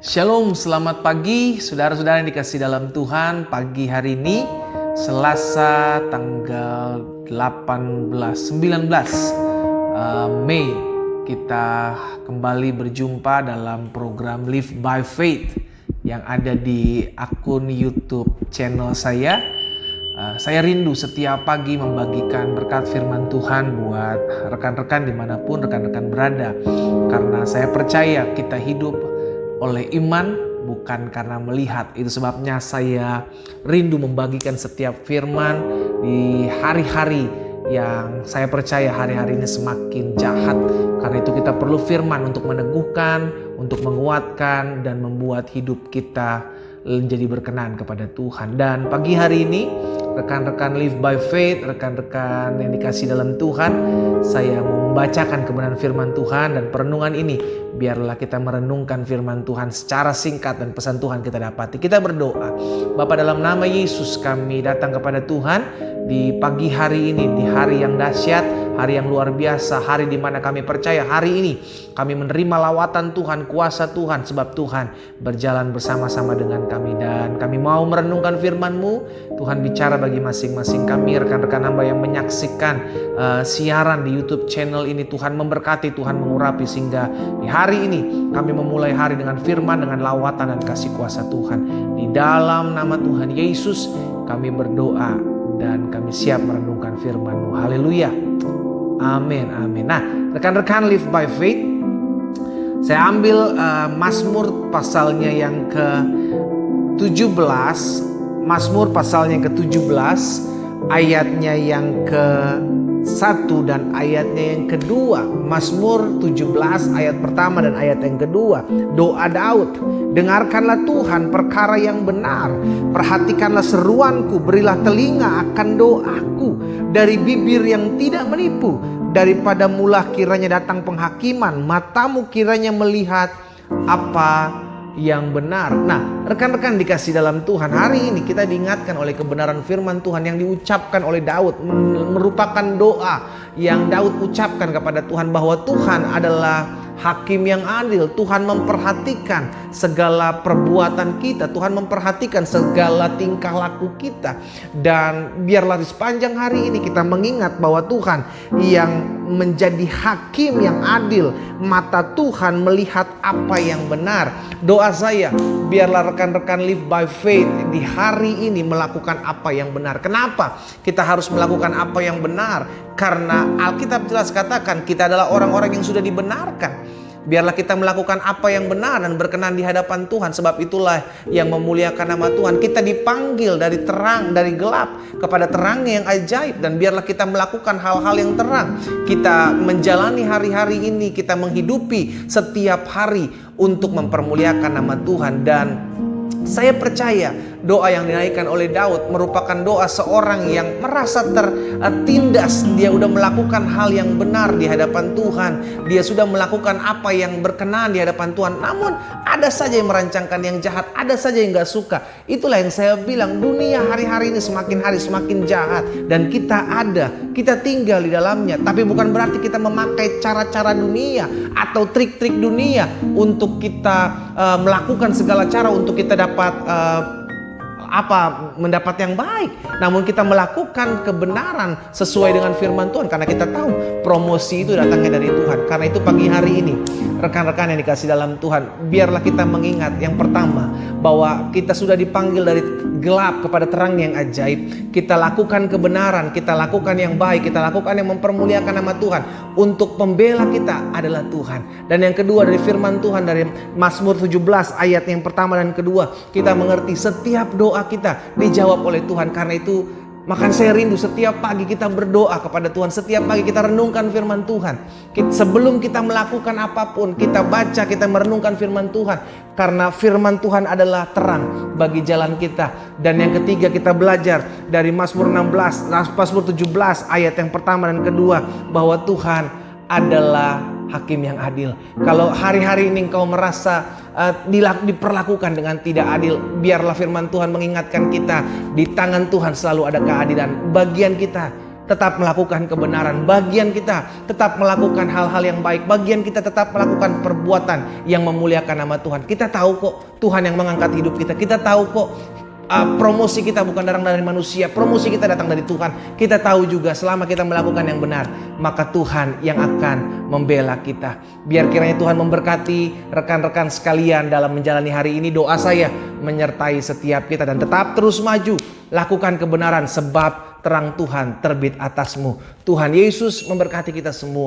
Shalom, selamat pagi saudara-saudara yang dikasihi dalam Tuhan. Pagi hari ini Selasa tanggal 19 Mei kita kembali berjumpa dalam program Live by Faith yang ada di akun YouTube channel saya. Saya rindu setiap pagi membagikan berkat firman Tuhan buat rekan-rekan dimanapun rekan-rekan berada. Karena saya percaya kita hidup oleh iman bukan karena melihat. Itu sebabnya saya rindu membagikan setiap firman di hari-hari yang saya percaya hari-hari ini semakin jahat. Karena itu kita perlu firman untuk meneguhkan, untuk menguatkan dan membuat hidup kita menjadi berkenan kepada Tuhan. Dan pagi hari ini rekan-rekan Live by Faith, rekan-rekan yang dikasihi dalam Tuhan, saya mau membacakan kebenaran firman Tuhan dan perenungan ini. Biarlah kita merenungkan firman Tuhan secara singkat dan pesan Tuhan kita dapati. Kita berdoa. Bapa, dalam nama Yesus kami datang kepada Tuhan di pagi hari ini, di hari yang dahsyat, hari yang luar biasa, hari di mana kami percaya hari ini kami menerima lawatan Tuhan, kuasa Tuhan, sebab Tuhan berjalan bersama-sama dengan kami. Dan kami mau merenungkan firman-Mu. Tuhan bicara bagi masing-masing kami, rekan-rekan hamba yang menyaksikan siaran di YouTube channel ini. Tuhan memberkati, Tuhan mengurapi, sehingga di hari ini kami memulai hari dengan firman, dengan lawatan dan kasih kuasa Tuhan. Di dalam nama Tuhan Yesus kami berdoa dan kami siap merenungkan firman-Mu. Haleluya. Amin, amin. Nah, rekan-rekan Live by Faith, saya ambil Mazmur pasalnya yang ke-17, Mazmur pasalnya yang ke-17, ayatnya yang ke-1 dan ayatnya yang kedua. Mazmur 17 ayat pertama dan ayat yang kedua. Doa Daud. Dengarkanlah Tuhan perkara yang benar, perhatikanlah seruanku, berilah telinga akan doaku. Dari bibir yang tidak menipu, daripada mulah kiranya datang penghakiman, matamu kiranya melihat apa yang benar. Nah, rekan-rekan dikasih dalam Tuhan, hari ini kita diingatkan oleh kebenaran firman Tuhan yang diucapkan oleh Daud, merupakan doa yang Daud ucapkan kepada Tuhan bahwa Tuhan adalah Hakim yang adil. Tuhan memperhatikan segala perbuatan kita, Tuhan memperhatikan segala tingkah laku kita. Dan biarlah di sepanjang hari ini kita mengingat bahwa Tuhan yang menjadi hakim yang adil. Mata Tuhan melihat apa yang benar. Doa saya, biarlah rekan-rekan Live by Faith di hari ini melakukan apa yang benar. Kenapa kita harus melakukan apa yang benar? Karena Alkitab jelas katakan kita adalah orang-orang yang sudah dibenarkan. Biarlah kita melakukan apa yang benar dan berkenan di hadapan Tuhan. Sebab itulah yang memuliakan nama Tuhan. Kita dipanggil dari terang, dari gelap kepada terangnya yang ajaib. Dan biarlah kita melakukan hal-hal yang terang. Kita menjalani hari-hari ini, kita menghidupi setiap hari untuk mempermuliakan nama Tuhan. Dan saya percaya doa yang dinaikkan oleh Daud merupakan doa seorang yang merasa tertindas. Dia sudah melakukan hal yang benar di hadapan Tuhan. Dia sudah melakukan apa yang berkenan di hadapan Tuhan. Namun ada saja yang merancangkan yang jahat, ada saja yang gak suka. Itulah yang saya bilang, dunia hari-hari ini semakin hari semakin jahat. Dan kita tinggal di dalamnya. Tapi bukan berarti kita memakai cara-cara dunia atau trik-trik dunia untuk kita melakukan segala cara untuk kita dapat mendapat yang baik. Namun kita melakukan kebenaran sesuai dengan firman Tuhan, karena kita tahu promosi itu datangnya dari Tuhan. Karena itu pagi hari ini rekan-rekan yang dikasih dalam Tuhan, biarlah kita mengingat yang pertama bahwa kita sudah dipanggil dari gelap kepada terang yang ajaib. Kita lakukan kebenaran, kita lakukan yang baik, kita lakukan yang mempermuliakan nama Tuhan. Untuk pembela kita adalah Tuhan. Dan yang kedua dari firman Tuhan dari Mazmur 17 ayat yang pertama dan kedua, kita mengerti setiap doa kita dijawab oleh Tuhan. Karena itu maka saya rindu setiap pagi kita berdoa kepada Tuhan. Setiap pagi kita renungkan firman Tuhan. Sebelum kita melakukan apapun, kita baca, kita merenungkan firman Tuhan. Karena firman Tuhan adalah terang bagi jalan kita. Dan yang ketiga, kita belajar dari Mazmur 17 ayat yang pertama dan kedua, bahwa Tuhan adalah hakim yang adil. Kalau hari-hari ini engkau merasa diperlakukan dengan tidak adil, biarlah firman Tuhan mengingatkan kita, di tangan Tuhan selalu ada keadilan. Bagian kita tetap melakukan kebenaran. Bagian kita tetap melakukan hal-hal yang baik. Bagian kita tetap melakukan perbuatan yang memuliakan nama Tuhan. Kita tahu kok Tuhan yang mengangkat hidup kita. Kita tahu kok promosi kita bukan datang dari manusia, promosi kita datang dari Tuhan. Kita tahu juga selama kita melakukan yang benar, maka Tuhan yang akan membela kita. Biar kiranya Tuhan memberkati rekan-rekan sekalian dalam menjalani hari ini. Doa saya menyertai setiap kita dan tetap terus maju. Lakukan kebenaran sebab terang Tuhan terbit atasmu. Tuhan Yesus memberkati kita semua.